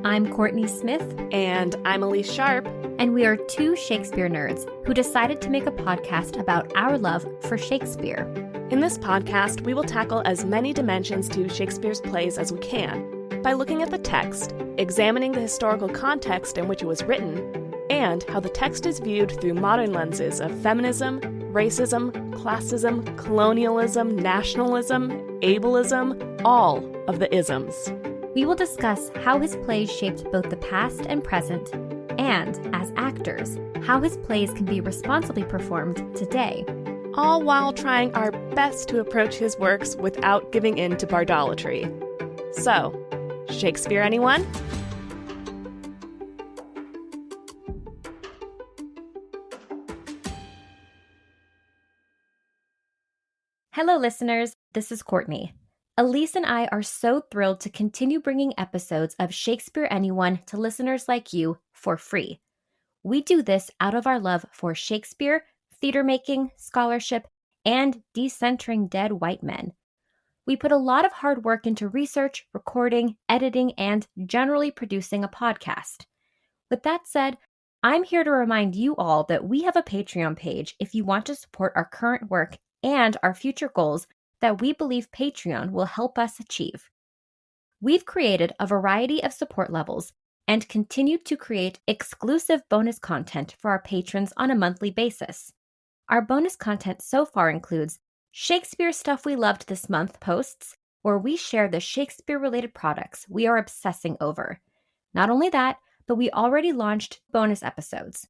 I'm Kourtney Smith. And I'm Elyse Sharp. And we are two Shakespeare nerds who decided to make a podcast about our love for Shakespeare. In this podcast, we will tackle as many dimensions to Shakespeare's plays as we can by looking at the text, examining the historical context in which it was written, and how the text is viewed through modern lenses of feminism, racism, classism, colonialism, nationalism, ableism, all of the isms. We will discuss how his plays shaped both the past and present, and, as actors, how his plays can be responsibly performed today. All while trying our best to approach his works without giving in to bardolatry. So, Shakespeare Anyone? Hello, listeners. This is Kourtney. Elyse and I are so thrilled to continue bringing episodes of Shakespeare Anyone to listeners like you for free. We do this out of our love for Shakespeare, theater making, scholarship, and decentering dead white men. We put a lot of hard work into research, recording, editing, and generally producing a podcast. With that said, I'm here to remind you all that we have a Patreon page if you want to support our current work and our future goals that we believe Patreon will help us achieve. We've created a variety of support levels and continue to create exclusive bonus content for our patrons on a monthly basis. Our bonus content so far includes Shakespeare Stuff We Loved This Month posts, where we share the Shakespeare-related products we are obsessing over. Not only that, but we already launched bonus episodes.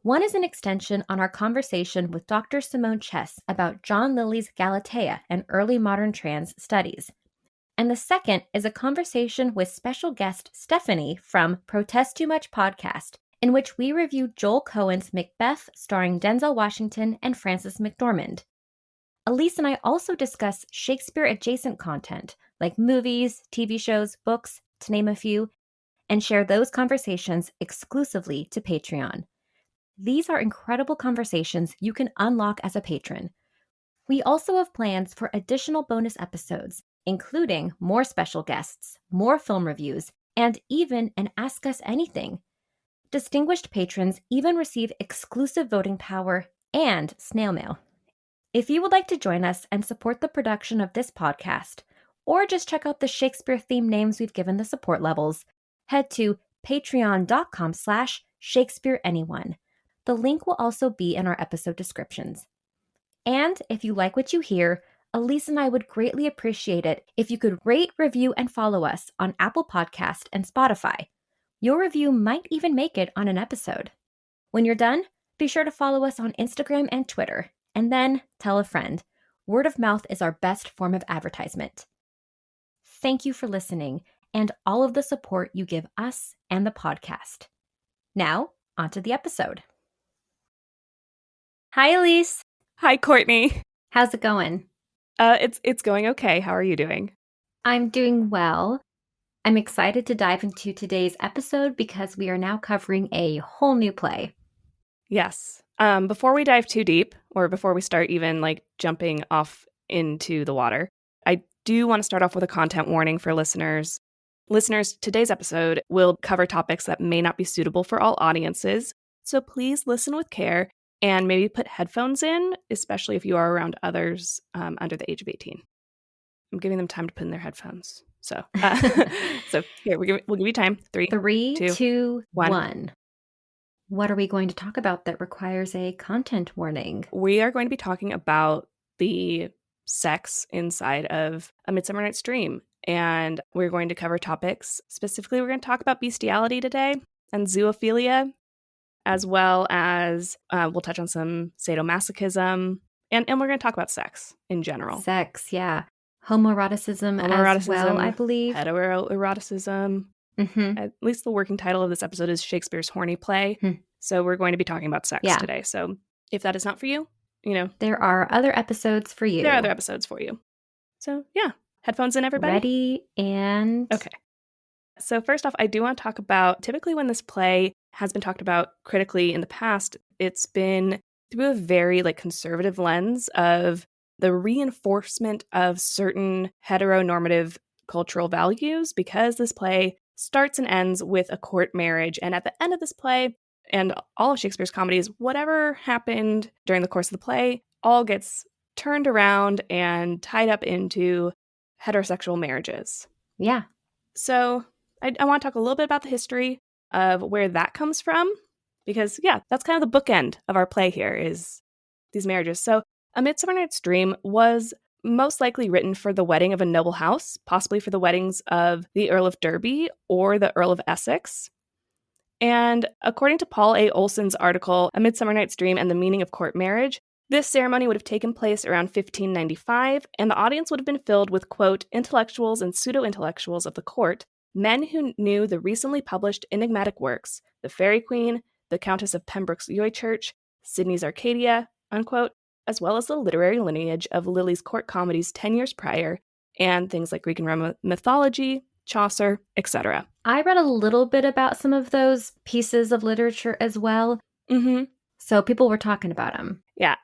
One is an extension on our conversation with Dr. Simone Chess about John Lilly's Galatea and early modern trans studies. And the second is a conversation with special guest Stephanie from Protest Too Much podcast, in which we review Joel Coen's Macbeth starring Denzel Washington and Frances McDormand. Elyse and I also discuss Shakespeare-adjacent content, like movies, TV shows, books, to name a few, and share those conversations exclusively to Patreon. These are incredible conversations you can unlock as a patron. We also have plans for additional bonus episodes, including more special guests, more film reviews, and even an Ask Us Anything. Distinguished patrons even receive exclusive voting power and snail mail. If you would like to join us and support the production of this podcast, or just check out the Shakespeare-themed names we've given the support levels, head to patreon.com/ShakespeareAnyone. The link will also be in our episode descriptions. And if you like what you hear, Elyse and I would greatly appreciate it if you could rate, review, and follow us on Apple Podcast and Spotify. Your review might even make it on an episode. When you're done, be sure to follow us on Instagram and Twitter, and then tell a friend. Word of mouth is our best form of advertisement. Thank you for listening and all of the support you give us and the podcast. Now, onto the episode. Hi, Elyse. Hi, Kourtney. How's it going? It's going okay. How are you doing? I'm doing well. I'm excited to dive into today's episode because we are now covering a whole new play. Yes. Before we dive too deep, or before we start even jumping off into the water, I do want to start off with a content warning for listeners. Listeners, today's episode will cover topics that may not be suitable for all audiences, so please listen with care and maybe put headphones in, especially if you are around others under the age of 18. I'm giving them time to put in their headphones. So here, we'll give you time. Three, two, one. What are we going to talk about that requires a content warning? We are going to be talking about the sex inside of A Midsummer Night's Dream. And we're going to cover topics. Specifically, we're going to talk about bestiality today and zoophilia, as well as we'll touch on some sadomasochism. And we're going to talk about sex in general. Sex, yeah. Homoeroticism as well, I believe. Hetero-eroticism. Mm-hmm. At least the working title of this episode is Shakespeare's Horny play. So we're going to be talking about sex today. So if that is not for you, there are other episodes for you. There are other episodes for you. So yeah, headphones in, everybody. Ready and... Okay. So first off, I do want to talk about, typically when this play has been talked about critically in the past, it's been through a very conservative lens of the reinforcement of certain heteronormative cultural values, because this play starts and ends with a court marriage. And at the end of this play, and all of Shakespeare's comedies, whatever happened during the course of the play all gets turned around and tied up into heterosexual marriages. Yeah. So I want to talk a little bit about the history of where that comes from, because, yeah, that's kind of the bookend of our play here is these marriages. So A Midsummer Night's Dream was most likely written for the wedding of a noble house, possibly for the weddings of the Earl of Derby or the Earl of Essex. And according to Paul A. Olson's article, A Midsummer Night's Dream and the Meaning of Court Marriage, this ceremony would have taken place around 1595, and the audience would have been filled with, quote, intellectuals and pseudo-intellectuals of the court, men who knew the recently published enigmatic works, The Fairy Queen, The Countess of Pembroke's Yoychurch, Sidney's Arcadia, unquote, as well as the literary lineage of Lilly's court comedies 10 years prior, and things like Greek and Roman mythology, Chaucer, etc. I read a little bit about some of those pieces of literature as well. Mm-hmm. So people were talking about them. Yeah.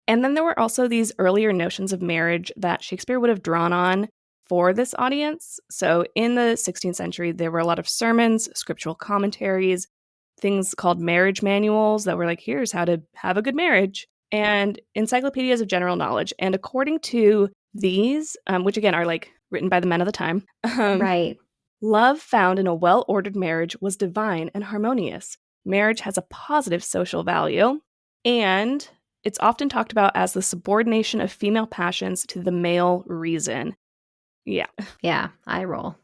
And then there were also these earlier notions of marriage that Shakespeare would have drawn on for this audience. So in the 16th century, there were a lot of sermons, scriptural commentaries, things called marriage manuals that were like, here's how to have a good marriage, and encyclopedias of general knowledge. And according to these, which again are like written by the men of the time, Right. Love found in a well-ordered marriage was divine and harmonious. Marriage has a positive social value, and it's often talked about as the subordination of female passions to the male reason. Yeah. Yeah, I roll.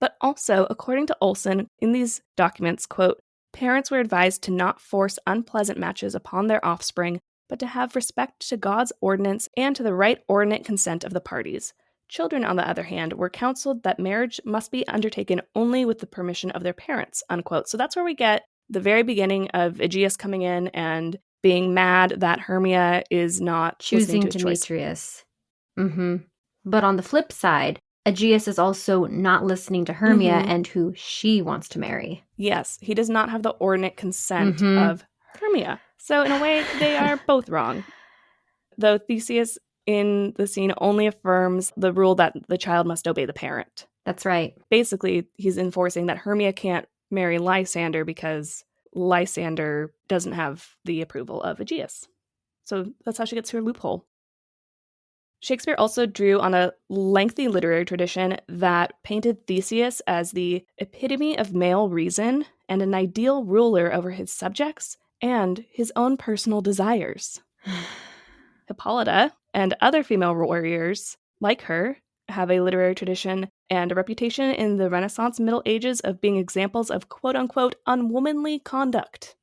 But also, according to Olson, in these documents, quote, parents were advised to not force unpleasant matches upon their offspring, but to have respect to God's ordinance and to the right ordinate consent of the parties. Children, on the other hand, were counseled that marriage must be undertaken only with the permission of their parents, unquote. So that's where we get the very beginning of Aegeus coming in and being mad that Hermia is not choosing to Demetrius. Mm-hmm. But on the flip side, Aegeus is also not listening to Hermia and who she wants to marry. Yes, he does not have the ordinate consent of Hermia. So in a way, they are both wrong. Though Theseus in the scene only affirms the rule that the child must obey the parent. That's right. Basically, he's enforcing that Hermia can't marry Lysander because Lysander doesn't have the approval of Aegeus. So that's how she gets her loophole. Shakespeare also drew on a lengthy literary tradition that painted Theseus as the epitome of male reason and an ideal ruler over his subjects and his own personal desires. Hippolyta and other female warriors, like her, have a literary tradition and a reputation in the Renaissance Middle Ages of being examples of quote-unquote unwomanly conduct.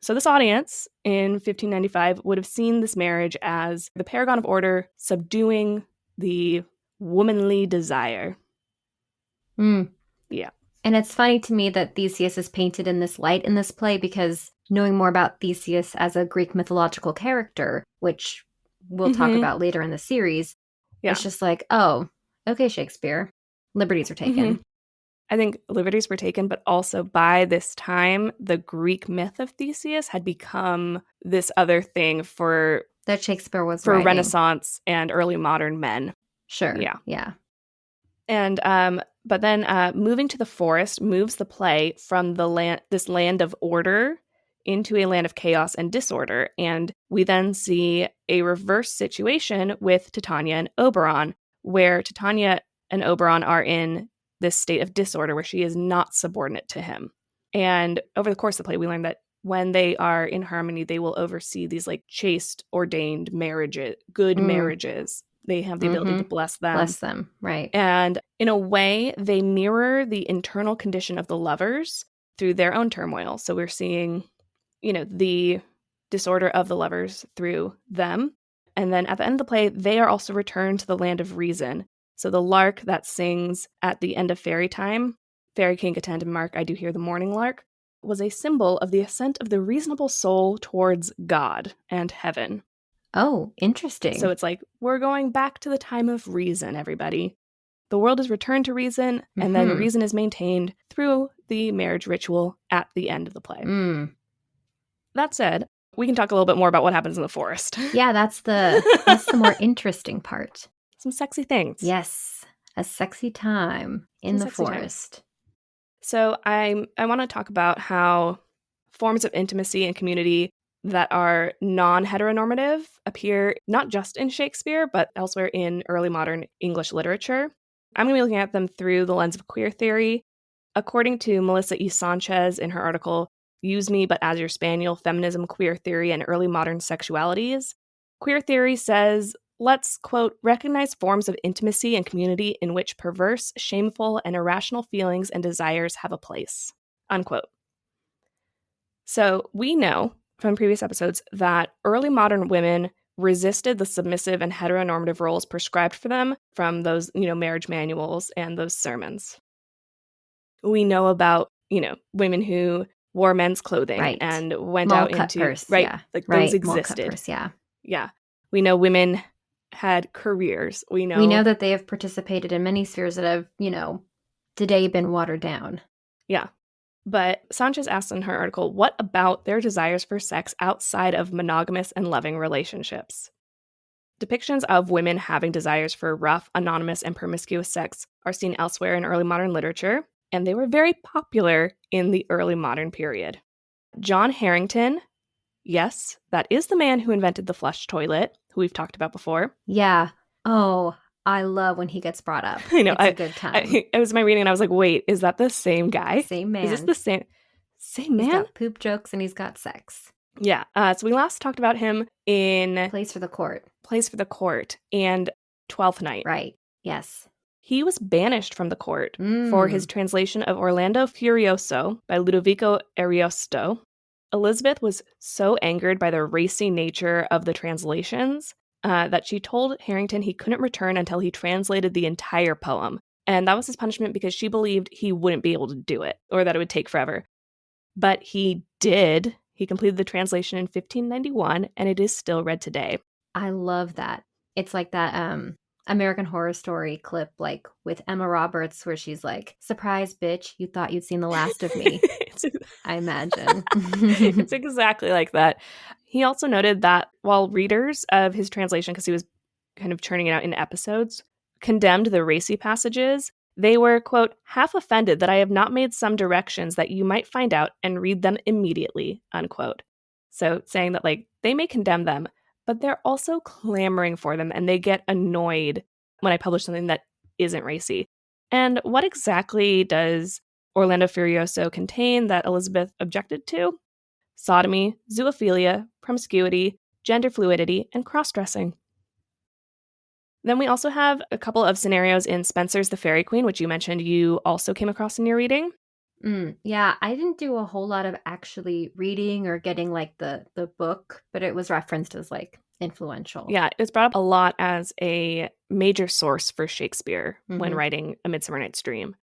So this audience in 1595 would have seen this marriage as the paragon of order subduing the womanly desire. Yeah. And it's funny to me that Theseus is painted in this light in this play because knowing more about Theseus as a Greek mythological character, which we'll talk about later in the series, it's just like, oh, okay, Shakespeare, liberties are taken. I think liberties were taken, but also by this time, the Greek myth of Theseus had become this other thing for that Shakespeare was for writing. Renaissance and early modern men. Sure. Yeah. And but then moving to the forest moves the play from this land of order into a land of chaos and disorder, and we then see a reverse situation with Titania and Oberon, where Titania and Oberon are in this state of disorder where she is not subordinate to him. And over the course of the play, we learn that when they are in harmony, they will oversee these like chaste, ordained marriages, good marriages. They have the ability to bless them. Bless them, right. And in a way, they mirror the internal condition of the lovers through their own turmoil. So we're seeing, the disorder of the lovers through them. And then at the end of the play, they are also returned to the land of reason. So the lark that sings at the end of fairy time, Fairy King attend and mark, I do hear the morning lark, was a symbol of the ascent of the reasonable soul towards God and heaven. Oh, interesting. So it's like, we're going back to the time of reason, everybody. The world is returned to reason, and then reason is maintained through the marriage ritual at the end of the play. That said, we can talk a little bit more about what happens in the forest. Yeah, that's the more interesting part. Some sexy things. Yes. A sexy time in the forest. So I want to talk about how forms of intimacy and community that are non-heteronormative appear not just in Shakespeare, but elsewhere in early modern English literature. I'm going to be looking at them through the lens of queer theory. According to Melissa E. Sanchez in her article, Use Me But As Your Spaniel, Feminism, Queer Theory, and Early Modern Sexualities, queer theory says, let's, quote, recognize forms of intimacy and community in which perverse, shameful, and irrational feelings and desires have a place, unquote. So we know from previous episodes that early modern women resisted the submissive and heteronormative roles prescribed for them from those, marriage manuals and those sermons. We know about, women who wore men's clothing and went mall out cut into purse, right, yeah. like right. those existed. Mall cut purse, yeah. Yeah. We know women had careers. We know that they have participated in many spheres that have, today been watered down. Yeah. But Sanchez asks in her article, what about their desires for sex outside of monogamous and loving relationships? Depictions of women having desires for rough, anonymous, and promiscuous sex are seen elsewhere in early modern literature, and they were very popular in the early modern period. John Harrington, yes, that is the man who invented the flush toilet, who we've talked about before. Yeah. Oh, I love when he gets brought up. I know. It's a good time. I was my reading and I was like, wait, is that the same guy? Same man. Is this the same man? He's got poop jokes and he's got sex. Yeah. So we last talked about him in Plays for the Court and Twelfth Night. Right. Yes. He was banished from the court for his translation of Orlando Furioso by Ludovico Ariosto. Elizabeth was so angered by the racy nature of the translations that she told Harrington he couldn't return until he translated the entire poem. And that was his punishment because she believed he wouldn't be able to do it or that it would take forever. But he did. He completed the translation in 1591 and it is still read today. I love that. It's like that American Horror Story clip, like with Emma Roberts, where she's like, surprise, bitch, you thought you'd seen the last of me. I imagine. It's exactly like that. He also noted that while readers of his translation, because he was kind of churning it out in episodes, condemned the racy passages, they were, quote, half offended that I have not made some directions that you might find out and read them immediately, unquote. So saying that, like, they may condemn them, but they're also clamoring for them and they get annoyed when I publish something that isn't racy. And what exactly does Orlando Furioso contain that Elizabeth objected to? Sodomy, zoophilia, promiscuity, gender fluidity, and cross-dressing. Then we also have a couple of scenarios in Spenser's The Fairy Queen, which you mentioned you also came across in your reading. Yeah, I didn't do a whole lot of actually reading or getting like the book, but it was referenced as like influential. Yeah, it's brought up a lot as a major source for Shakespeare when writing A Midsummer Night's Dream.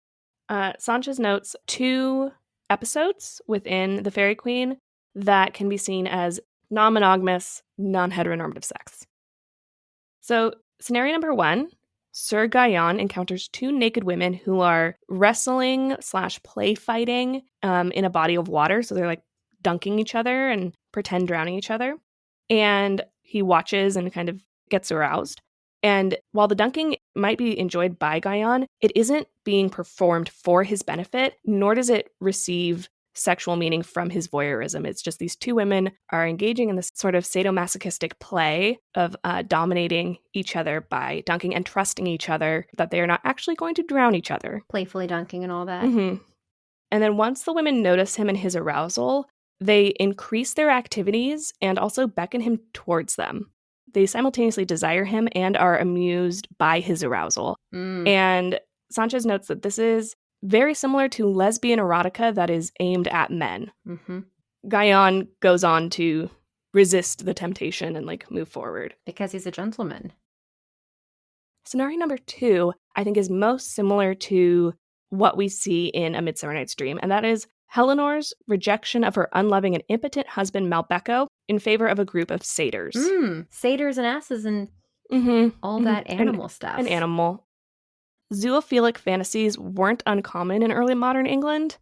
Sanchez notes 2 episodes within The Fairy Queen that can be seen as non-monogamous, non-heteronormative sex. So, scenario number 1, Sir Guyon encounters 2 naked women who are wrestling / play fighting in a body of water. So they're like dunking each other and pretend drowning each other. And he watches and kind of gets aroused. And while the dunking might be enjoyed by Guyon, it isn't being performed for his benefit, nor does it receive sexual meaning from his voyeurism. It's just these 2 women are engaging in this sort of sadomasochistic play of dominating each other by dunking and trusting each other that they are not actually going to drown each other. Playfully dunking and all that. And then once the women notice him and his arousal, they increase their activities and also beckon him towards them. They simultaneously desire him and are amused by his arousal. And Sanchez notes that this is very similar to lesbian erotica that is aimed at men. Guyon goes on to resist the temptation and like move forward. Because he's a gentleman. Scenario number 2, I think, is most similar to what we see in A Midsummer Night's Dream, and that is Helenor's rejection of her unloving and impotent husband Malbecco in favor of a group of satyrs. Satyrs and asses and all that animal stuff. An animal. Zoophilic fantasies weren't uncommon in early modern England.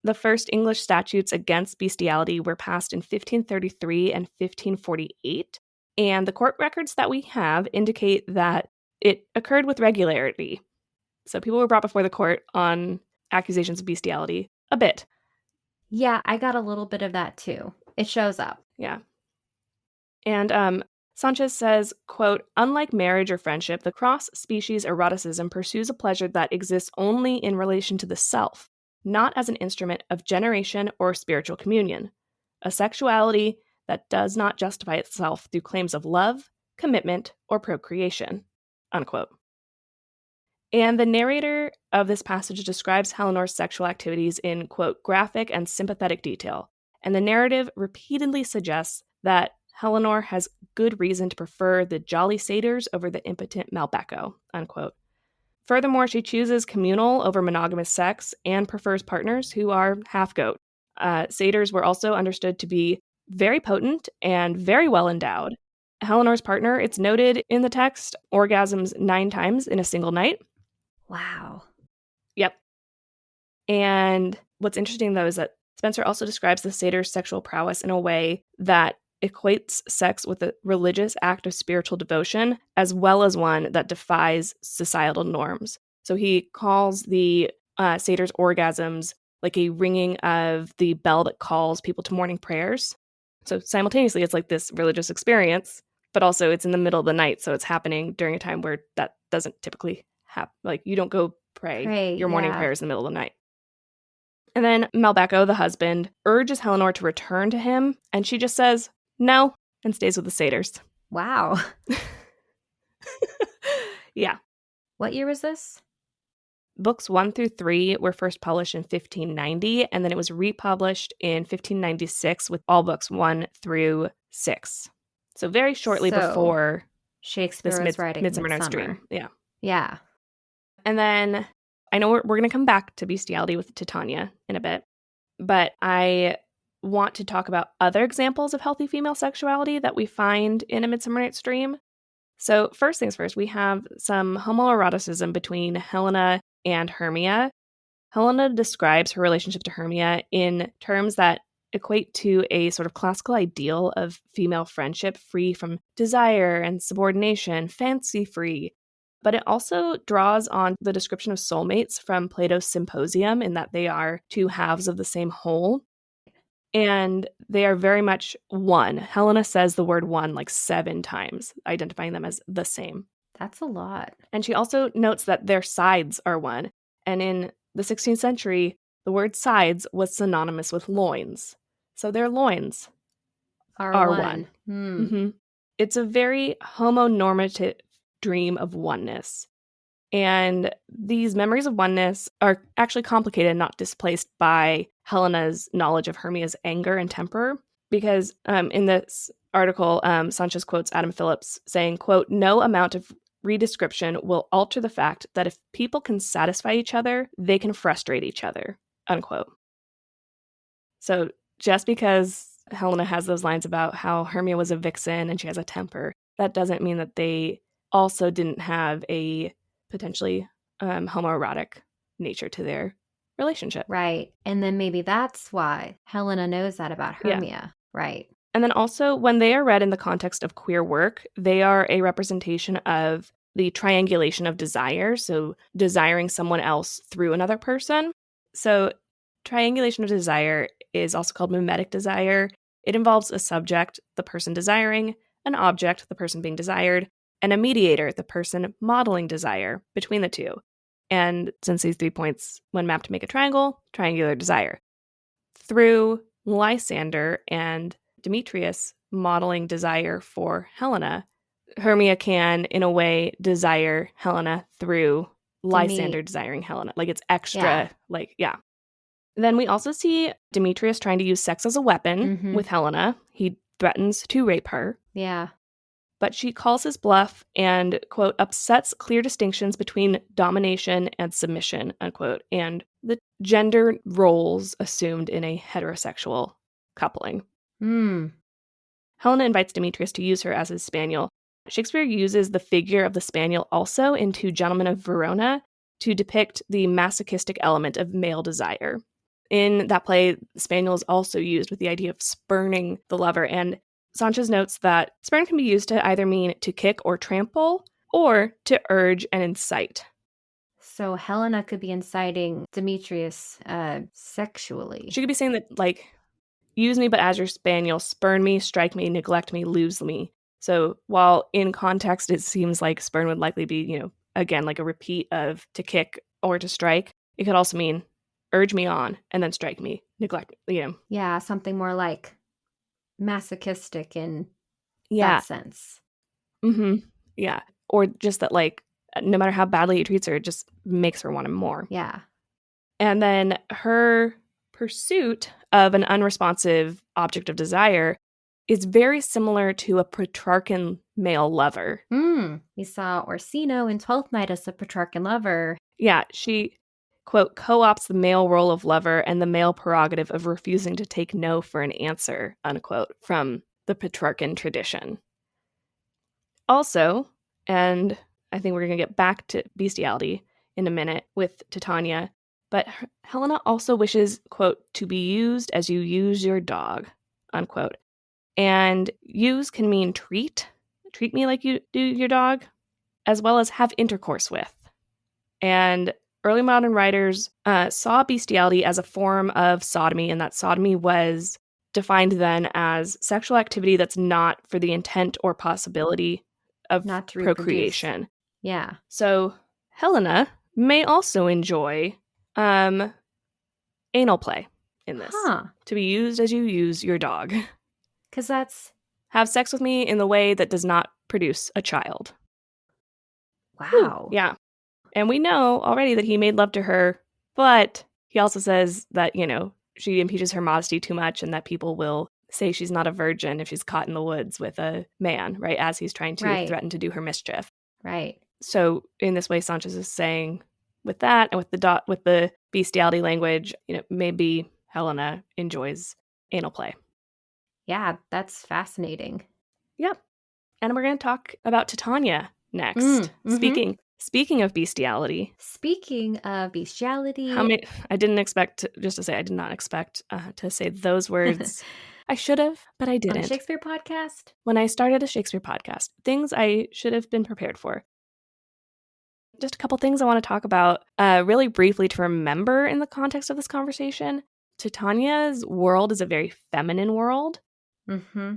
The first English statutes against bestiality were passed in 1533 and 1548, and the court records that we have indicate that it occurred with regularity. So people were brought before the court on accusations of bestiality a bit. Yeah, I got a little bit of that too. It shows up. Yeah. And Sanchez says, quote, unlike marriage or friendship, the cross-species eroticism pursues a pleasure that exists only in relation to the self, not as an instrument of generation or spiritual communion. A sexuality that does not justify itself through claims of love, commitment, or procreation, unquote. And the narrator of this passage describes Helenor's sexual activities in, quote, graphic and sympathetic detail. And the narrative repeatedly suggests that Helenor has good reason to prefer the jolly satyrs over the impotent Malbecco, unquote. Furthermore, she chooses communal over monogamous sex and prefers partners who are half-goat. Satyrs were also understood to be very potent and very well endowed. Helenor's partner, it's noted in the text, orgasms 9 times in a single night. Wow. Yep. And what's interesting, though, is that Spencer also describes the satyr's sexual prowess in a way that equates sex with a religious act of spiritual devotion, as well as one that defies societal norms. So he calls the satyr's orgasms like a ringing of the bell that calls people to morning prayers. So simultaneously, it's like this religious experience, but also it's in the middle of the night, so it's happening during a time where that doesn't typically happen. Like, you don't go pray your morning prayers in the middle of the night. And then Malbecco, the husband, urges Helenor to return to him, and she just says no and stays with the satyrs. Wow. Yeah. What year was this? Books 1 through 3 were first published in 1590, and then it was republished in 1596 with all books 1 through 6. So very shortly before Shakespeare was writing Midsummer Night's Dream. Yeah. Yeah. And then I know we're going to come back to bestiality with Titania in a bit, but I want to talk about other examples of healthy female sexuality that we find in A Midsummer Night's Dream. So first things first, we have some homoeroticism between Helena and Hermia. Helena describes her relationship to Hermia in terms that equate to a sort of classical ideal of female friendship free from desire and subordination, fancy-free. But it also draws on the description of soulmates from Plato's Symposium in that they are two halves of the same whole. And they are very much one. Helena says the word one like 7 times, identifying them as the same. That's a lot. And she also notes that their sides are one. And in the 16th century, the word sides was synonymous with loins. So their loins are one. Mm-hmm. It's a very homonormative dream of oneness. And these memories of oneness are actually complicated, not displaced by Helena's knowledge of Hermia's anger and temper. Because in this article, Sanchez quotes Adam Phillips saying, quote, no amount of redescription will alter the fact that if people can satisfy each other, they can frustrate each other, unquote. So just because Helena has those lines about how Hermia was a vixen and she has a temper, that doesn't mean that they also didn't have a potentially homoerotic nature to their relationship. Right. And then maybe that's why Helena knows that about Hermia. Yeah. Right. And then also, when they are read in the context of queer work, they are a representation of the triangulation of desire, so desiring someone else through another person. So triangulation of desire is also called mimetic desire. It involves a subject, the person desiring, an object, the person being desired, and a mediator, the person modeling desire between the two. And since these 3 points, when mapped, make a triangle, triangular desire. Through Lysander and Demetrius modeling desire for Helena, Hermia can, in a way, desire Helena through Lysander desiring Helena. Like, it's extra, yeah. Then we also see Demetrius trying to use sex as a weapon with Helena. He threatens to rape her. Yeah. But she calls his bluff and, quote, upsets clear distinctions between domination and submission, unquote, and the gender roles assumed in a heterosexual coupling. Helena invites Demetrius to use her as his spaniel. Shakespeare uses the figure of the spaniel also in Two Gentlemen of Verona to depict the masochistic element of male desire. In that play, the spaniel is also used with the idea of spurning the lover, and Sanchez notes that spurn can be used to either mean to kick or trample, or to urge and incite. So Helena could be inciting Demetrius sexually. She could be saying that, like, use me but as your spaniel, spurn me, strike me, neglect me, lose me. So while in context it seems like spurn would likely be, again, like a repeat of to kick or to strike, it could also mean urge me on and then strike me, neglect me. Yeah, something more like masochistic in Yeah. that sense. Mm-hmm. Yeah. Or just that, like, no matter how badly he treats her, it just makes her want him more. Yeah. And then her pursuit of an unresponsive object of desire is very similar to a Petrarchan male lover. We saw Orsino in Twelfth Night as a Petrarchan lover. Yeah, she, quote, co-opts the male role of lover and the male prerogative of refusing to take no for an answer, unquote, from the Petrarchan tradition. Also, and I think we're going to get back to bestiality in a minute with Titania, but Helena also wishes, quote, to be used as you use your dog, unquote. And use can mean treat me like you do your dog, as well as have intercourse with. And early modern writers saw bestiality as a form of sodomy, and that sodomy was defined then as sexual activity that's not for the intent or possibility of Not to procreation. reproduce. Yeah. So Helena may also enjoy anal play in this. To be used as you use your dog. Because that's... Have sex with me in the way that does not produce a child. Wow. Ooh, yeah. And we know already that he made love to her, but he also says that, she impeaches her modesty too much and that people will say she's not a virgin if she's caught in the woods with a man, right, as he's trying to threaten to do her mischief. Right. So in this way, Sanchez is saying with that and with the bestiality language, maybe Helena enjoys anal play. Yeah, that's fascinating. Yep. And we're going to talk about Titania next. Speaking of bestiality. Speaking of bestiality. I did not expect to say those words. I should have, but I didn't. On a Shakespeare podcast? When I started a Shakespeare podcast. Things I should have been prepared for. Just a couple things I want to talk about really briefly to remember in the context of this conversation. Titania's world is a very feminine world. Mm-hmm.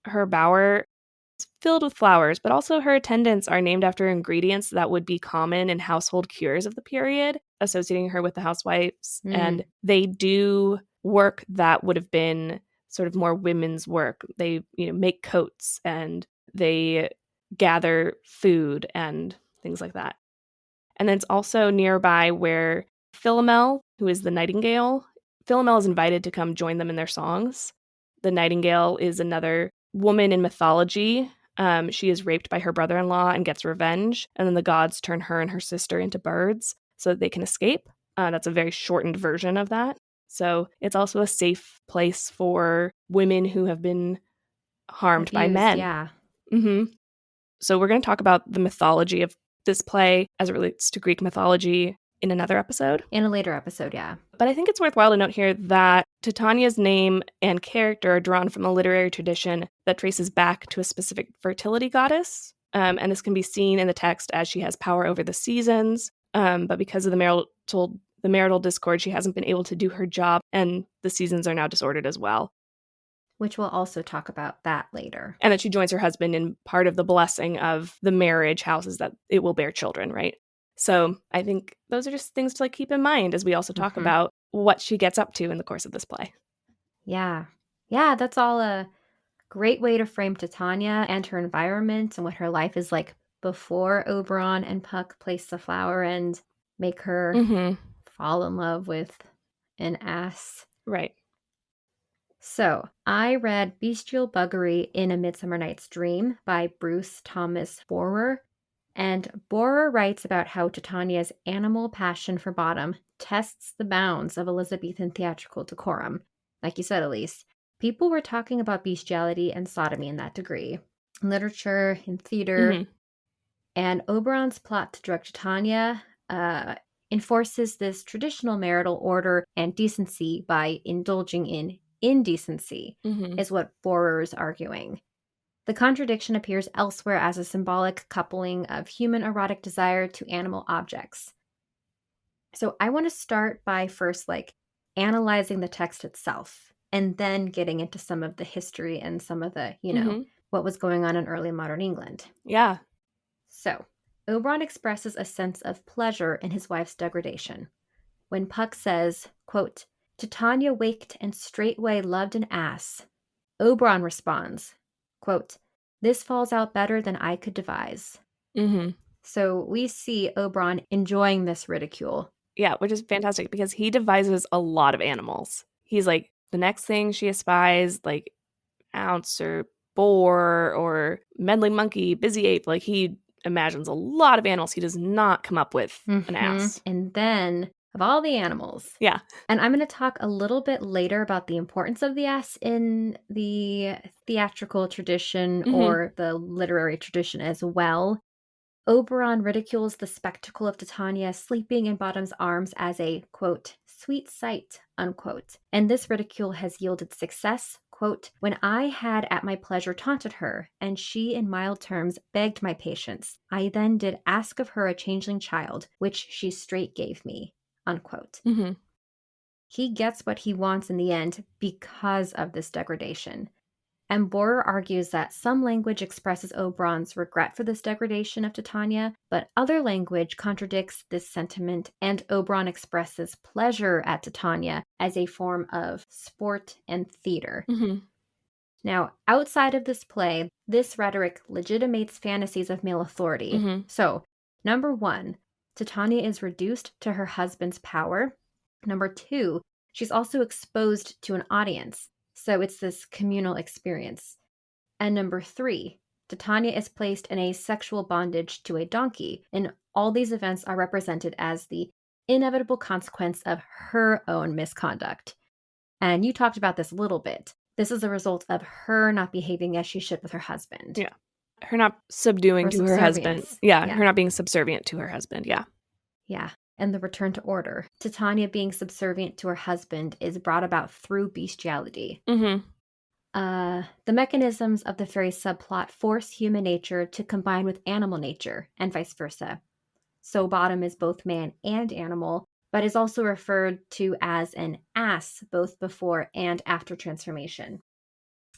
Her bower is filled with flowers, but also her attendants are named after ingredients that would be common in household cures of the period, associating her with the housewives. And they do work that would have been sort of more women's work. They, make coats and they gather food and things like that. And then it's also nearby where Philomel, who is the nightingale, Philomel is invited to come join them in their songs. The nightingale is another woman in mythology. She is raped by her brother-in-law and gets revenge. And then the gods turn her and her sister into birds so that they can escape. That's a very shortened version of that. So it's also a safe place for women who have been harmed by men. Yeah. Mm-hmm. So we're going to talk about the mythology of this play as it relates to Greek mythology in another episode. In a later episode, yeah. But I think it's worthwhile to note here that Titania's name and character are drawn from a literary tradition that traces back to a specific fertility goddess. And this can be seen in the text as she has power over the seasons. But because of the marital discord, she hasn't been able to do her job, and the seasons are now disordered as well. Which we'll also talk about that later. And that she joins her husband in part of the blessing of the marriage house is that it will bear children, right? So I think those are just things to keep in mind as we also talk about what she gets up to in the course of this play. Yeah. Yeah, that's all a great way to frame Titania and her environment and what her life is like before Oberon and Puck place the flower and make her fall in love with an ass. Right. So, I read Bestial Buggery in A Midsummer Night's Dream by Bruce Thomas Borer. And Borer writes about how Titania's animal passion for bottom tests the bounds of Elizabethan theatrical decorum. Like you said, Elyse, people were talking about bestiality and sodomy in that degree. In literature, in theater. And Oberon's plot to drug Titania enforces this traditional marital order and decency by indulging in indecency, is what Borer is arguing. The contradiction appears elsewhere as a symbolic coupling of human erotic desire to animal objects. So I want to start by first analyzing the text itself and then getting into some of the history and some of the, what was going on in early modern England. Yeah. So Oberon expresses a sense of pleasure in his wife's degradation. When Puck says, quote, Titania waked and straightway loved an ass, Oberon responds, quote, this falls out better than I could devise. Mm-hmm. So we see Oberon enjoying this ridicule. Yeah, which is fantastic because he devises a lot of animals. He's like, the next thing she espies, like ounce or boar or meddling monkey, busy ape, like he imagines a lot of animals. He does not come up with an ass. And then, of all the animals. Yeah. And I'm going to talk a little bit later about the importance of the ass in the theatrical tradition or the literary tradition as well. Oberon ridicules the spectacle of Titania sleeping in Bottom's arms as a, quote, sweet sight, unquote. And this ridicule has yielded success, quote, when I had at my pleasure taunted her, and she in mild terms begged my patience, I then did ask of her a changeling child, which she straight gave me, unquote. He gets what he wants in the end because of this degradation. And Borer argues that some language expresses Oberon's regret for this degradation of Titania, but other language contradicts this sentiment, and Oberon expresses pleasure at Titania as a form of sport and theater. Now, outside of this play, this rhetoric legitimates fantasies of male authority. So, number one, Titania is reduced to her husband's power. Number two, she's also exposed to an audience. So it's this communal experience. And number three, Titania is placed in a sexual bondage to a donkey, and all these events are represented as the inevitable consequence of her own misconduct. And you talked about this a little bit. This is a result of her not behaving as she should with her husband. Yeah. Her not subduing to her husband. Yeah, her not being subservient to her husband. Yeah. Yeah. And the return to order. Titania being subservient to her husband is brought about through bestiality. The mechanisms of the fairy subplot force human nature to combine with animal nature, and vice versa. So Bottom is both man and animal, but is also referred to as an ass both before and after transformation.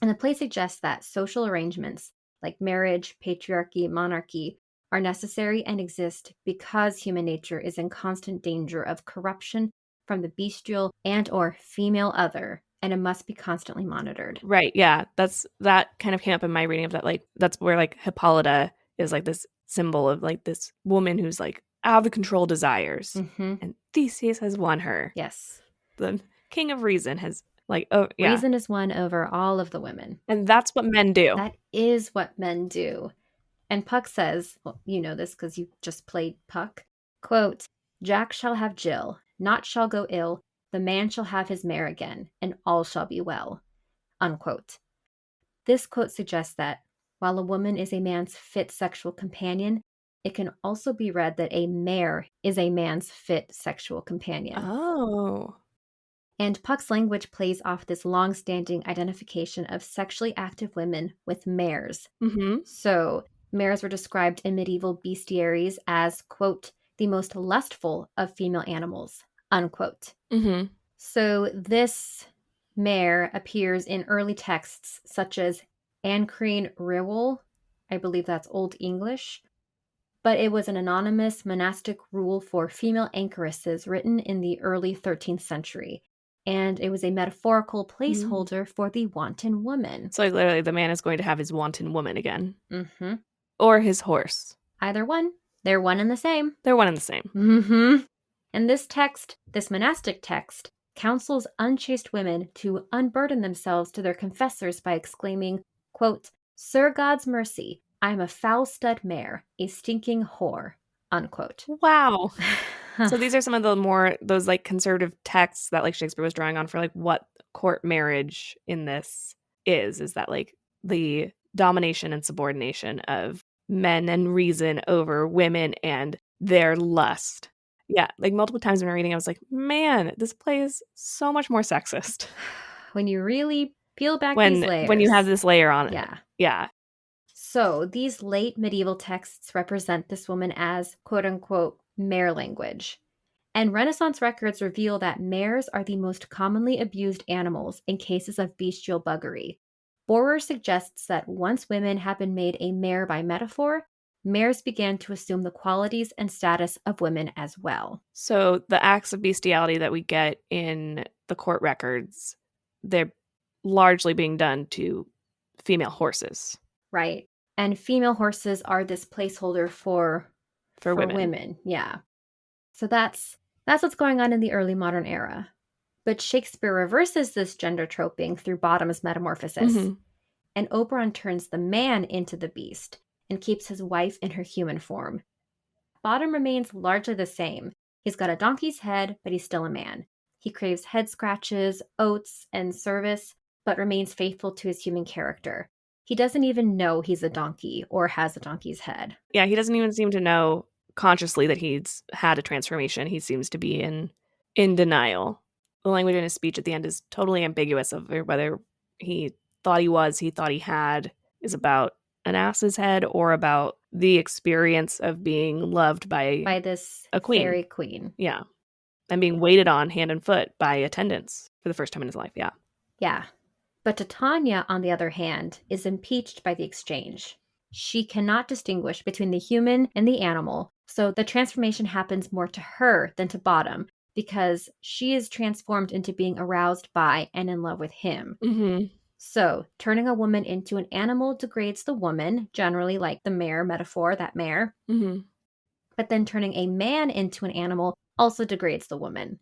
And the play suggests that social arrangements like marriage, patriarchy, monarchy are necessary and exist because human nature is in constant danger of corruption from the bestial and or female other, and it must be constantly monitored. Right, yeah. That kind of came up in my reading of that, like, that's where, like, Hippolyta is, like, this symbol of, like, this woman who's, like, out of control desires. And Theseus has won her. Yes. The king of reason has, like, Reason is won over all of the women. And that's what men do. That is what men do. And Puck says, well, you know this because you just played Puck, quote, Jack shall have Jill, naught shall go ill, the man shall have his mare again, and all shall be well, unquote. This quote suggests that while a woman is a man's fit sexual companion, it can also be read that a mare is a man's fit sexual companion. Oh. And Puck's language plays off this long-standing identification of sexually active women with mares. So mares were described in medieval bestiaries as, quote, the most lustful of female animals, unquote. So this mare appears in early texts such as Ancrene Rewel, I believe that's Old English, but it was an anonymous monastic rule for female anchoresses written in the early 13th century. And it was a metaphorical placeholder for the wanton woman. So, like, literally, the man is going to have his wanton woman again. Or his horse. Either one. They're one and the same. They're one and the same. And this text, this monastic text, counsels unchaste women to unburden themselves to their confessors by exclaiming, quote, Sir God's mercy, I am a foul stud mare, a stinking whore, unquote. Wow. So these are some of the more, those like conservative texts that like Shakespeare was drawing on for like what court marriage in this is that like the domination and subordination of men and reason over women and their lust. Yeah, like multiple times when I'm reading, I was like, man, this play is so much more sexist. When you really peel back these layers. When you have this layer on it. Yeah. Yeah. So these late medieval texts represent this woman as quote unquote mare language. And Renaissance records reveal that mares are the most commonly abused animals in cases of bestial buggery. Borer suggests that once women have been made a mare by metaphor, mares began to assume the qualities and status of women as well. So the acts of bestiality that we get in the court records, they're largely being done to female horses. Right. And female horses are this placeholder for women. women. Yeah. So that's what's going on in the early modern era. But Shakespeare reverses this gender troping through Bottom's metamorphosis. Mm-hmm. And Oberon turns the man into the beast and keeps his wife in her human form. Bottom remains largely the same. He's got a donkey's head, but he's still a man. He craves head scratches, oats, and service, but remains faithful to his human character. He doesn't even know he's a donkey or has a donkey's head. Yeah, he doesn't even seem to know consciously that he's had a transformation. He seems to be in denial. The language in his speech at the end is totally ambiguous of whether he thought he had, is about an ass's head or about the experience of being loved by this a queen. Fairy queen. Yeah. And being waited on hand and foot by attendants for the first time in his life. Yeah. Yeah. But Titania, on the other hand, is impeached by the exchange. She cannot distinguish between the human and the animal, so the transformation happens more to her than to Bottom, because she is transformed into being aroused by and in love with him. Mm-hmm. So, turning a woman into an animal degrades the woman, generally like the mare metaphor, that mare. Mm-hmm. But then turning a man into an animal also degrades the woman.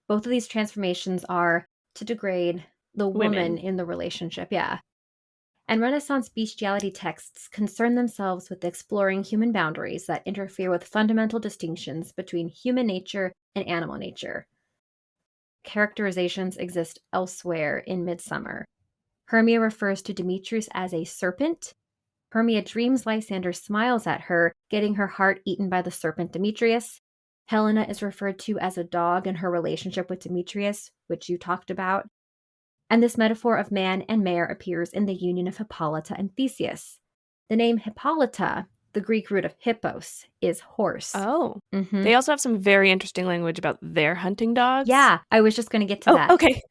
Both of these transformations are to degrade the woman in the relationship, yeah. And Renaissance bestiality texts concern themselves with exploring human boundaries that interfere with fundamental distinctions between human nature and animal nature. Characterizations exist elsewhere in Midsummer. Hermia refers to Demetrius as a serpent. Hermia dreams Lysander smiles at her, getting her heart eaten by the serpent Demetrius. Helena is referred to as a dog in her relationship with Demetrius, which you talked about. And this metaphor of man and mare appears in the union of Hippolyta and Theseus. The name Hippolyta, the Greek root of hippos, is horse. Oh. Mm-hmm. They also have some very interesting language about their hunting dogs. Yeah, I was just going to get to that. Okay.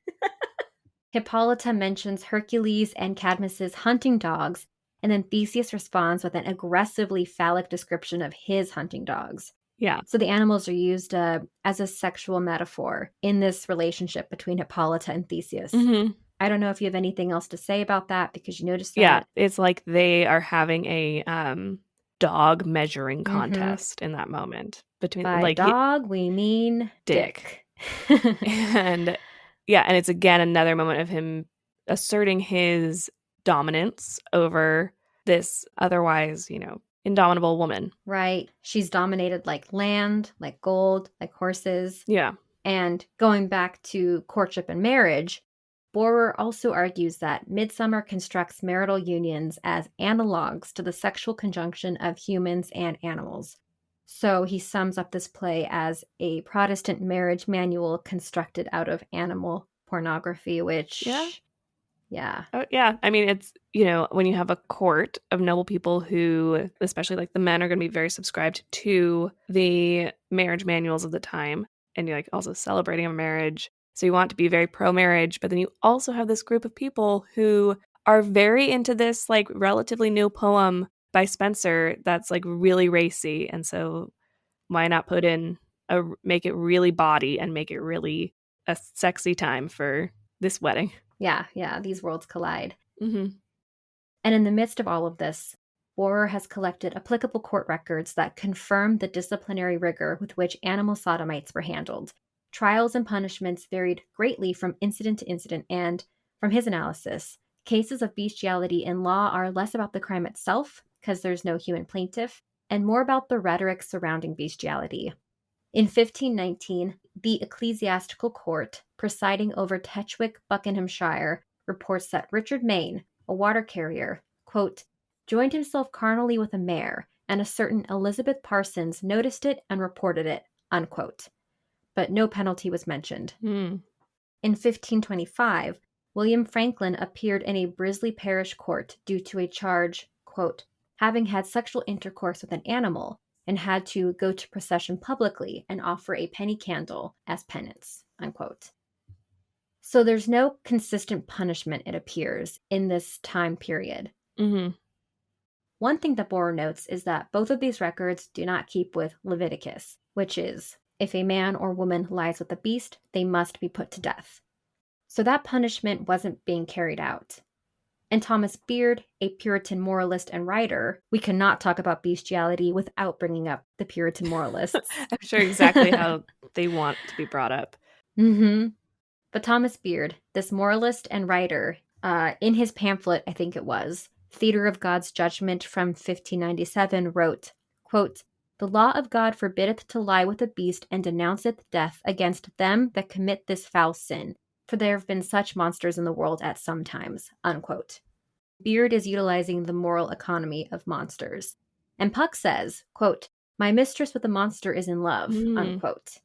Hippolyta mentions Hercules and Cadmus's hunting dogs, and then Theseus responds with an aggressively phallic description of his hunting dogs. Yeah. So the animals are used as a sexual metaphor in this relationship between Hippolyta and Theseus. Mm-hmm. I don't know if you have anything else to say about that because you noticed that. Yeah, it's like they are having a dog measuring contest in that moment. By dog, we mean dick. And yeah, and it's again another moment of him asserting his dominance over this otherwise, indomitable woman. Right. She's dominated like land, like gold, like horses. Yeah. And going back to courtship and marriage, Borer also argues that Midsummer constructs marital unions as analogs to the sexual conjunction of humans and animals. So he sums up this play as a Protestant marriage manual constructed out of animal pornography, which... Yeah. Oh, yeah. I mean, it's, when you have a court of noble people who, especially like the men, are going to be very subscribed to the marriage manuals of the time, and you're like also celebrating a marriage. So you want to be very pro-marriage, but then you also have this group of people who are very into this like relatively new poem by Spenser that's like really racy. And so why not make it really bawdy and make it really a sexy time for this wedding? Yeah, these worlds collide. Mm-hmm. And in the midst of all of this, Borer has collected applicable court records that confirm the disciplinary rigor with which animal sodomites were handled. Trials and punishments varied greatly from incident to incident, and from his analysis, cases of bestiality in law are less about the crime itself, because there's no human plaintiff, and more about the rhetoric surrounding bestiality. In 1519, the ecclesiastical court, presiding over Tetchwick, Buckinghamshire, reports that Richard Mayne, a water carrier, quote, joined himself carnally with a mare, and a certain Elizabeth Parsons noticed it and reported it, unquote. But no penalty was mentioned. In 1525, William Franklin appeared in a Brisley parish court due to a charge, quote, having had sexual intercourse with an animal, and had to go to procession publicly and offer a penny candle as penance, unquote. So there's no consistent punishment, it appears, in this time period. Mm-hmm. One thing that Borer notes is that both of these records do not keep with Leviticus, which is, if a man or woman lies with a beast, they must be put to death. So that punishment wasn't being carried out. And Thomas Beard, a Puritan moralist and writer, we cannot talk about bestiality without bringing up the Puritan moralists. I'm sure exactly how they want to be brought up. Mm-hmm. But Thomas Beard, this moralist and writer, in his pamphlet, I think it was, Theatre of God's Judgment from 1597, wrote, quote, "The law of God forbiddeth to lie with a beast and denounceth death against them that commit this foul sin, for there have been such monsters in the world at some times," unquote. Beard is utilizing the moral economy of monsters. And Puck says, quote, "My mistress with a monster is in love," unquote.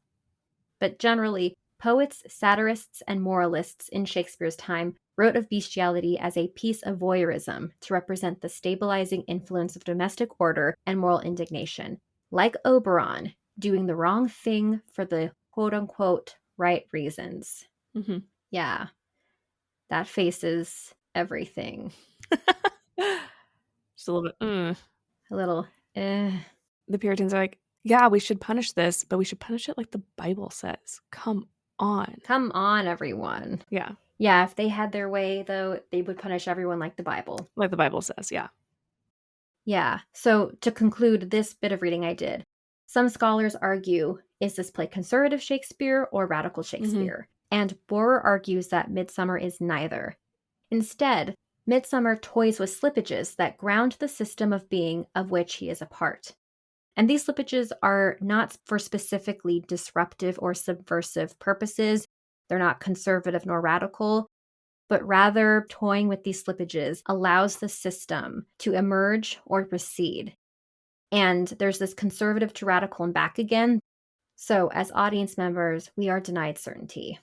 But generally, poets, satirists, and moralists in Shakespeare's time wrote of bestiality as a piece of voyeurism to represent the stabilizing influence of domestic order and moral indignation, like Oberon, doing the wrong thing for the quote-unquote right reasons. Mm-hmm. Yeah, that faces everything. Just a little bit. A little, The Puritans are like, yeah, we should punish this, but we should punish it like the Bible says. Come on. Come on, everyone. Yeah. Yeah, if they had their way, though, they would punish everyone like the Bible. Like the Bible says, yeah. Yeah, so to conclude this bit of reading I did, some scholars argue, is this play conservative Shakespeare or radical Shakespeare? And Borer argues that Midsummer is neither. Instead, Midsummer toys with slippages that ground the system of being of which he is a part. And these slippages are not for specifically disruptive or subversive purposes. They're not conservative nor radical, but rather toying with these slippages allows the system to emerge or recede. And there's this conservative to radical and back again. So as audience members, we are denied certainty.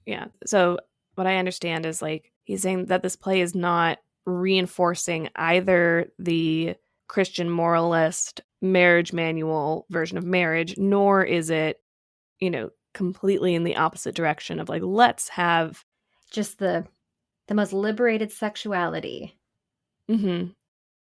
Yeah. So what I understand is like he's saying that this play is not reinforcing either the Christian moralist marriage manual version of marriage, nor is it, completely in the opposite direction of like, let's have just the most liberated sexuality. Mm-hmm.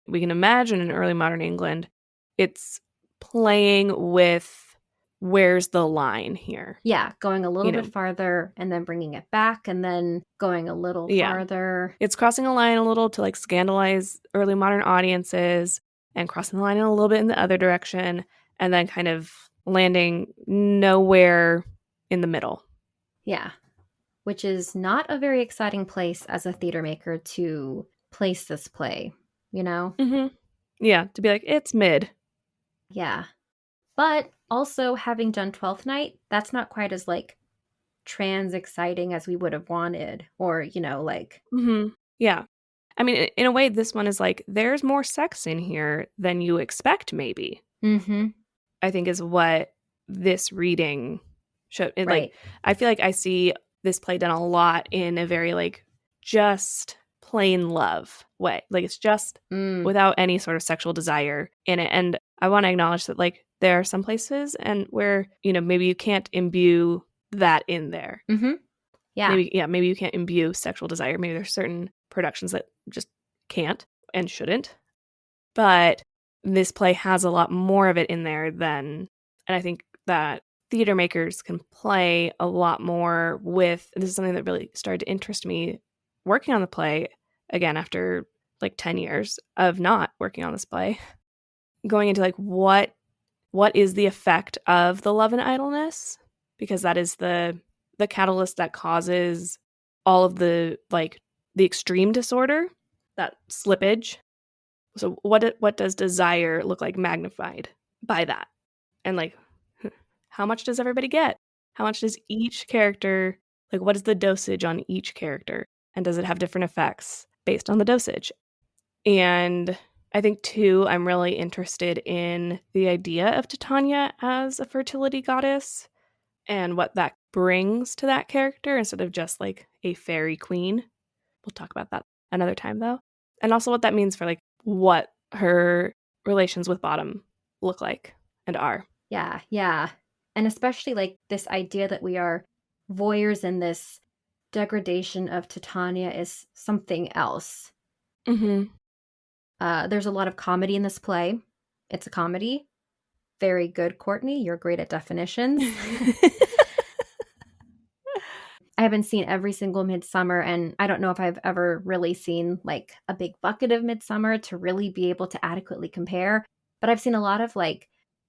We can imagine in early modern England, it's playing with where's the line here. Yeah, going a little bit farther and then bringing it back and then going a little farther. It's crossing a line a little to like scandalize early modern audiences and crossing the line a little bit in the other direction and then kind of landing nowhere in the middle. Yeah, which is not a very exciting place as a theater maker to place this play, Mm-hmm. Yeah, to be like, it's mid. Yeah. But also having done 12th Night, that's not quite as like trans exciting as we would have wanted or, like. Mm-hmm. Yeah. I mean, in a way, this one is like, there's more sex in here than you expect, maybe. Mm-hmm. I think is what this reading showed. Right. Like, I feel like I see this play done a lot in a very like just plain love way. Like it's just without any sort of sexual desire in it. And I want to acknowledge that like there are some places and where, maybe you can't imbue that in there. Mm-hmm. Yeah. Maybe you can't imbue sexual desire. Maybe there's certain productions that just can't and shouldn't. But this play has a lot more of it in there and I think that theater makers can play a lot more with, this is something that really started to interest me working on the play, again, after like 10 years of not working on this play, going into like, what is the effect of the love and idleness? Because that is the catalyst that causes all of the, like, the extreme disorder, that slippage. So what does desire look like magnified by that? And like, how much does everybody get? How much does each character, like what is the dosage on each character? And does it have different effects based on the dosage? And I think too, I'm really interested in the idea of Titania as a fertility goddess and what that brings to that character instead of just like a fairy queen. We'll talk about that another time though. And also what that means for like what her relations with Bottom look like and are. Yeah, yeah. And especially like this idea that we are voyeurs in this degradation of Titania is something else. Mm-hmm. There's a lot of comedy in this play. It's a comedy. Very good, Kourtney. You're great at definitions. I haven't seen every single Midsummer, and I don't know if I've ever really seen like a big bucket of Midsummer to really be able to adequately compare. But I've seen a lot of like,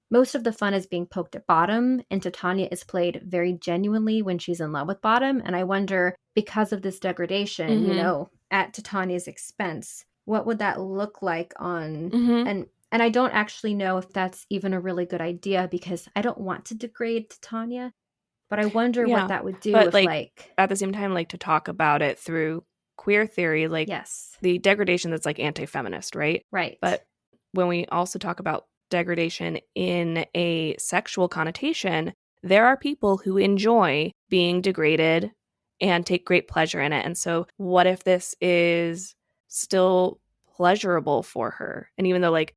most of the fun is being poked at Bottom, and Titania is played very genuinely when she's in love with Bottom. And I wonder, because of this degradation, at Titania's expense, what would that look like on Mm-hmm. and I don't actually know if that's even a really good idea because I don't want to degrade Titania. But I wonder what Yeah. that would do But if, like like, at the same time, like to talk about it through queer theory, like yes, the degradation that's like anti-feminist, right? right, But when we also talk about degradation in a sexual connotation, there are people who enjoy being degraded and take great pleasure in it. And so what if this is still pleasurable for her? And even though like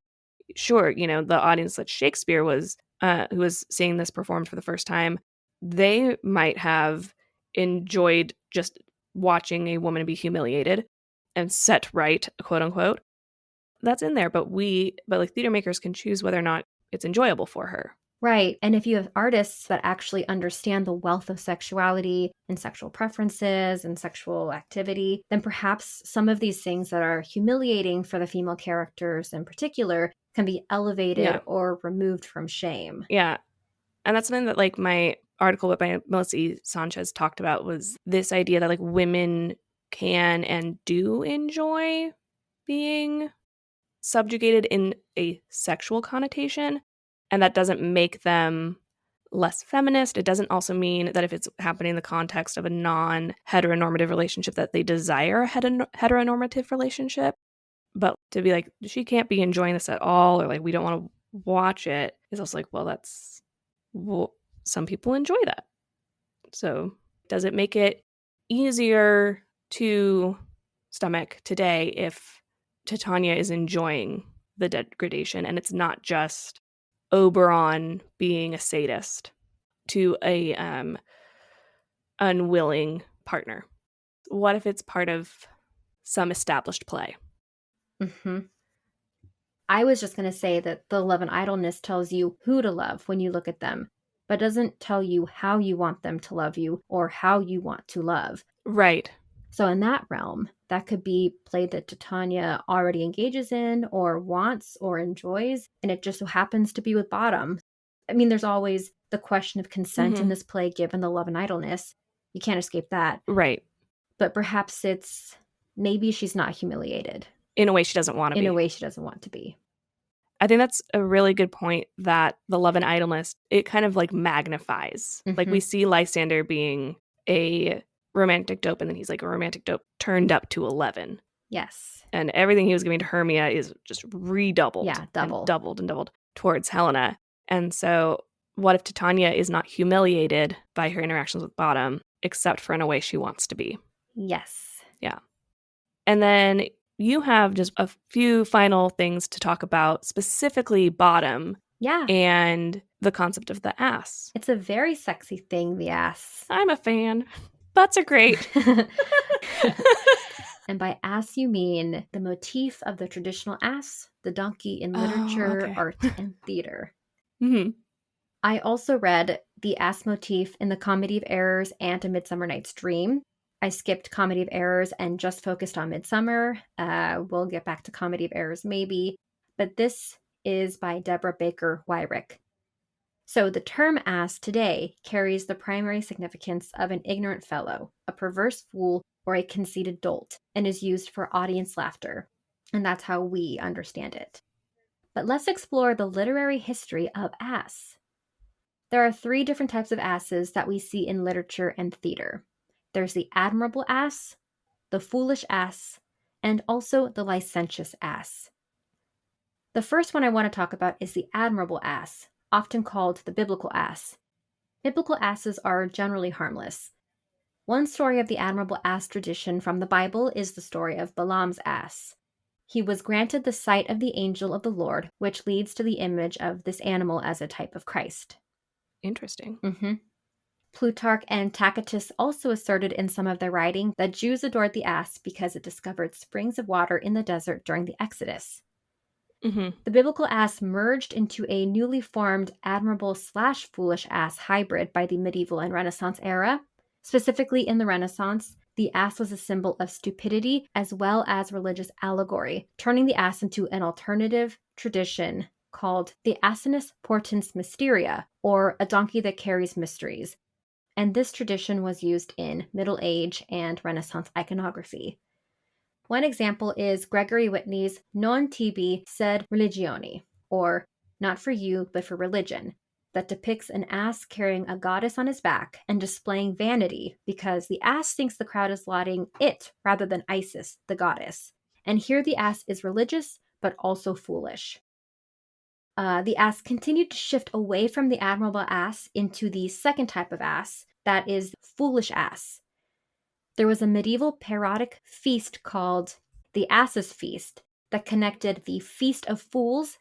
sure, the audience that Shakespeare was who was seeing this performed for the first time, they might have enjoyed just watching a woman be humiliated and set right, quote unquote. That's in there, but like theater makers can choose whether or not it's enjoyable for her. right. And if you have artists that actually understand the wealth of sexuality and sexual preferences and sexual activity, then perhaps some of these things that are humiliating for the female characters in particular can be elevated Yeah. or removed from shame. Yeah. And that's something that like my article by Melissa E. Sanchez talked about was this idea that like women can and do enjoy being subjugated in a sexual connotation, and that doesn't make them less feminist. It doesn't also mean that if it's happening in the context of a non-heteronormative relationship that they desire a heteronormative relationship. But to be like, she can't be enjoying this at all, or like, we don't want to watch it, is also like, well, some people enjoy that. So does it make it easier to stomach today if Titania is enjoying the degradation and it's not just Oberon being a sadist to a unwilling partner? What if it's part of some established play? Mm-hmm. I was just going to say that the love and idleness tells you who to love when you look at them, but doesn't tell you how you want them to love you or how you want to love. Right. So in that realm, that could be play that Titania already engages in or wants or enjoys, and it just so happens to be with Bottom. I mean, there's always the question of consent in Mm-hmm. this play given the love and idleness. You can't escape that. Right. But perhaps it's maybe she's not humiliated In a way she doesn't want to in a be. way she doesn't want to be. I think that's a really good point, that the love and idleness, it kind of like magnifies. Like we see Lysander being a romantic dope, and then he's like a romantic dope turned up to 11. Yes. And everything he was giving to Hermia is just redoubled. Yeah, double. And doubled and doubled towards Helena. And so what if Titania is not humiliated by her interactions with Bottom, except for in a way she wants to be? Yes. Yeah. And then you have just a few final things to talk about, specifically Bottom. Yeah. And the concept of the ass. It's a very sexy thing, the ass. I'm a fan. Butts are great. And by ass, you mean the motif of the traditional ass, the donkey in literature, okay. art, and theater. Mm-hmm. I also read the ass motif in the Comedy of Errors and A Midsummer Night's Dream. I skipped Comedy of Errors and just focused on Midsummer. We'll get back to Comedy of Errors maybe. But this is by Deborah Baker Wyrick. So the term ass today carries the primary significance of an ignorant fellow, a perverse fool, or a conceited dolt, and is used for audience laughter. And that's how we understand it. But let's explore the literary history of ass. There are 3 different types of asses that we see in literature and theater. There's the admirable ass, the foolish ass, and also the licentious ass. The first one I want to talk about is the admirable ass, often called the biblical ass. Biblical asses are generally harmless. One story of the admirable ass tradition from the Bible is the story of Balaam's ass. He was granted the sight of the angel of the Lord, which leads to the image of this animal as a type of Christ. Interesting. Mm-hmm. Plutarch and Tacitus also asserted in some of their writing that Jews adored the ass because it discovered springs of water in the desert during the Exodus. Mm-hmm. The biblical ass merged into a newly formed admirable/foolish ass hybrid by the medieval and Renaissance era. Specifically in the Renaissance, the ass was a symbol of stupidity as well as religious allegory, turning the ass into an alternative tradition called the Assinus Portans Mysteria, or a donkey that carries mysteries. And this tradition was used in Middle Age and Renaissance iconography. One example is Gregory Whitney's Non tibi sed religione, or Not for you, but for religion, that depicts an ass carrying a goddess on his back and displaying vanity because the ass thinks the crowd is lauding it rather than Isis, the goddess. And here the ass is religious, but also foolish. The ass continued to shift away from the admirable ass into the second type of ass, that is foolish ass. There was a medieval parodic feast called the Ass's Feast that connected the Feast of Fools,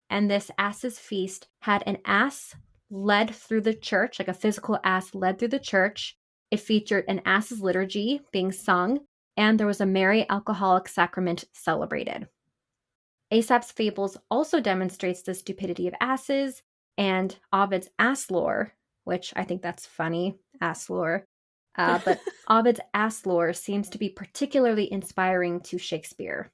and this Ass's Feast had an ass led through the church, like a physical ass led through the church. It featured an ass's liturgy being sung, and there was a merry alcoholic sacrament celebrated. Aesop's fables also demonstrates the stupidity of asses, and Ovid's ass lore, which I think that's funny, ass lore, but Ovid's ass lore seems to be particularly inspiring to Shakespeare.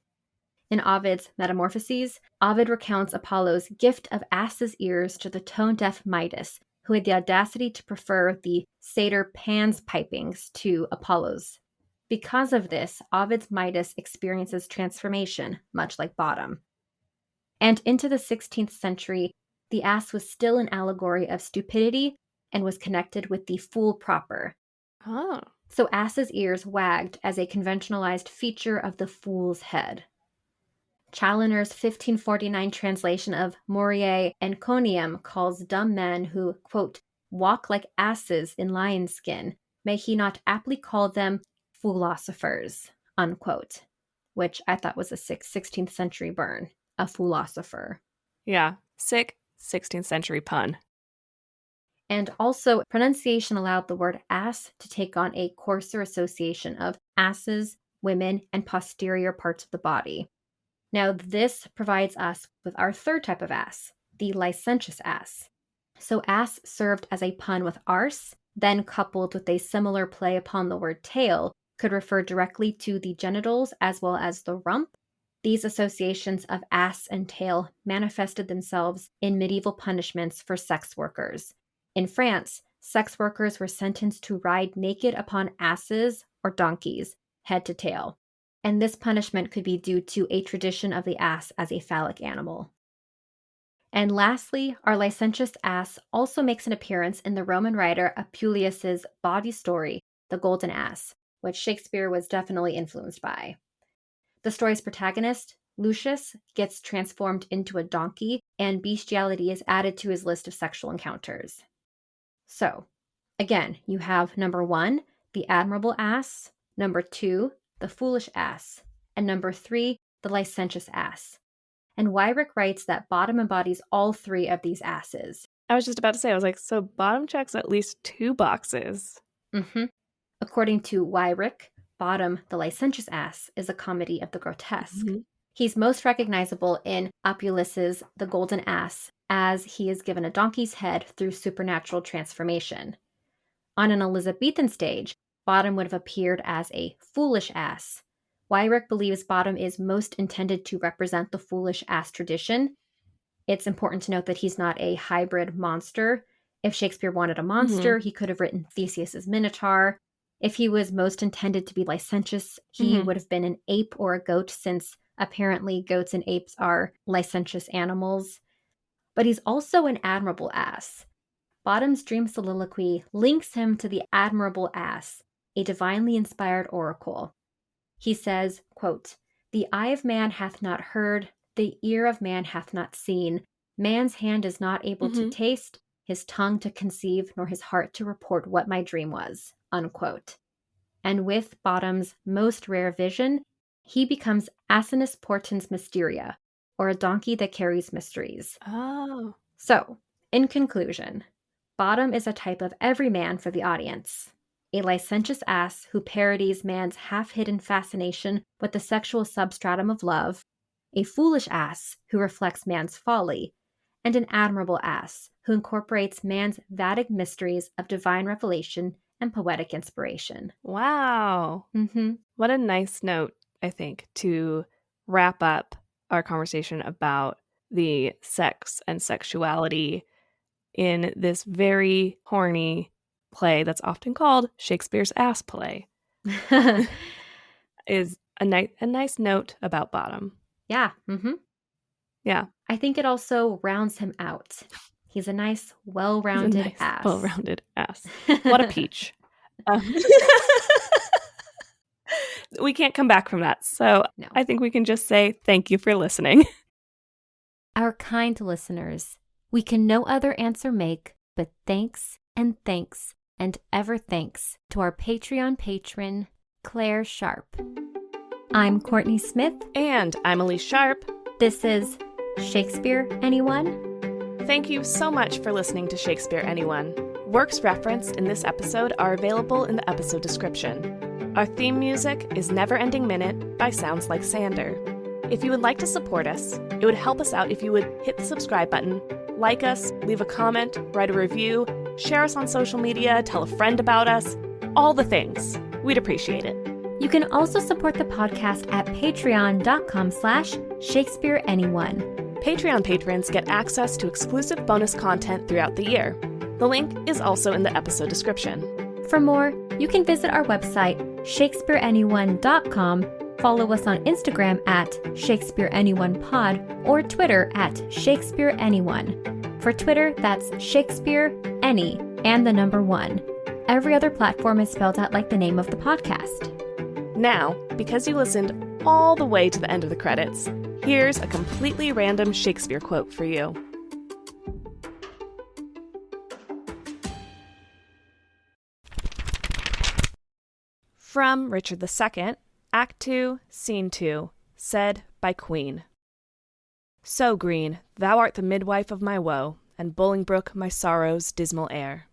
In Ovid's Metamorphoses, Ovid recounts Apollo's gift of ass's ears to the tone-deaf Midas, who had the audacity to prefer the satyr Pan's pipings to Apollo's. Because of this, Ovid's Midas experiences transformation, much like Bottom. And into the 16th century, the ass was still an allegory of stupidity and was connected with the fool proper. Oh. So ass's ears wagged as a conventionalized feature of the fool's head. Challoner's 1549 translation of Morier Encomium calls dumb men who, quote, walk like asses in lion skin, may he not aptly call them philosophers, unquote, which I thought was a 16th century burn, a philosopher. Yeah, sick 16th century pun. And also, pronunciation allowed the word ass to take on a coarser association of asses, women, and posterior parts of the body. Now, this provides us with our third type of ass, the licentious ass. So, ass served as a pun with arse, then coupled with a similar play upon the word tail, could refer directly to the genitals as well as the rump. These associations of ass and tail manifested themselves in medieval punishments for sex workers. In France, sex workers were sentenced to ride naked upon asses or donkeys, head to tail. And this punishment could be due to a tradition of the ass as a phallic animal. And lastly, our licentious ass also makes an appearance in the Roman writer Apuleius's bawdy story, The Golden Ass, which Shakespeare was definitely influenced by. The story's protagonist, Lucius, gets transformed into a donkey, and bestiality is added to his list of sexual encounters. So, again, you have number 1, the admirable ass, number 2, the foolish ass, and number 3, the licentious ass. And Wyrick writes that Bottom embodies all 3 of these asses. I was just about to say, I was like, so Bottom checks at least 2 boxes. Mm-hmm. According to Wyrick, Bottom, the licentious ass, is a comedy of the grotesque. Mm-hmm. He's most recognizable in Apuleius's The Golden Ass, as he is given a donkey's head through supernatural transformation. On an Elizabethan stage, Bottom would have appeared as a foolish ass. Wyrick believes Bottom is most intended to represent the foolish ass tradition. It's important to note that he's not a hybrid monster. If Shakespeare wanted a monster, he could have written Theseus's Minotaur. If he was most intended to be licentious, he would have been an ape or a goat, since apparently goats and apes are licentious animals. But he's also an admirable ass. Bottom's dream soliloquy links him to the admirable ass, a divinely inspired oracle. He says, quote, "The eye of man hath not heard, the ear of man hath not seen, man's hand is not able to taste, his tongue to conceive, nor his heart to report what my dream was," unquote. And with Bottom's most rare vision, He becomes Asinus portans mysteria, or a donkey that carries mysteries. Oh. So, in conclusion, bottom is a type of everyman for the audience. A licentious ass who parodies man's half-hidden fascination with the sexual substratum of love, a foolish ass who reflects man's folly, and an admirable ass who incorporates man's vatic mysteries of divine revelation and poetic inspiration. Wow. Mm-hmm. What a nice note, I think, to wrap up our conversation about the sex and sexuality in this very horny play that's often called Shakespeare's ass play. Is a nice note about bottom. Yeah. Mm-hmm. Yeah. I think it also rounds him out. He's a nice, well-rounded ass. Well-rounded ass. What a peach. We can't come back from that. So No. I think we can just say thank you for listening. Our kind listeners, we can no other answer make but thanks and ever thanks to our Patreon patron, Claire Sharp. I'm Kourtney Smith. And I'm Elyse Sharp. This is Shakespeare Anyone? Thank you so much for listening to Shakespeare Anyone. Works referenced in this episode are available in the episode description. Our theme music is Neverending Minute by Sounds Like Sander. If you would like to support us, it would help us out if you would hit the subscribe button, like us, leave a comment, write a review, share us on social media, tell a friend about us, all the things. We'd appreciate it. You can also support the podcast at patreon.com/Shakespeare Anyone. Patreon patrons get access to exclusive bonus content throughout the year. The link is also in the episode description. For more, you can visit our website, shakespeareanyone.com, follow us on Instagram at ShakespeareAnyonePod, or Twitter at ShakespeareAnyone. For Twitter, that's Shakespeare Any and the number 1. Every other platform is spelled out like the name of the podcast. Now, because you listened all the way to the end of the credits, here's a completely random Shakespeare quote for you. From Richard II, Act 2, Scene 2, said by Queen. So, Green, thou art the midwife of my woe, and Bolingbroke my sorrow's dismal heir.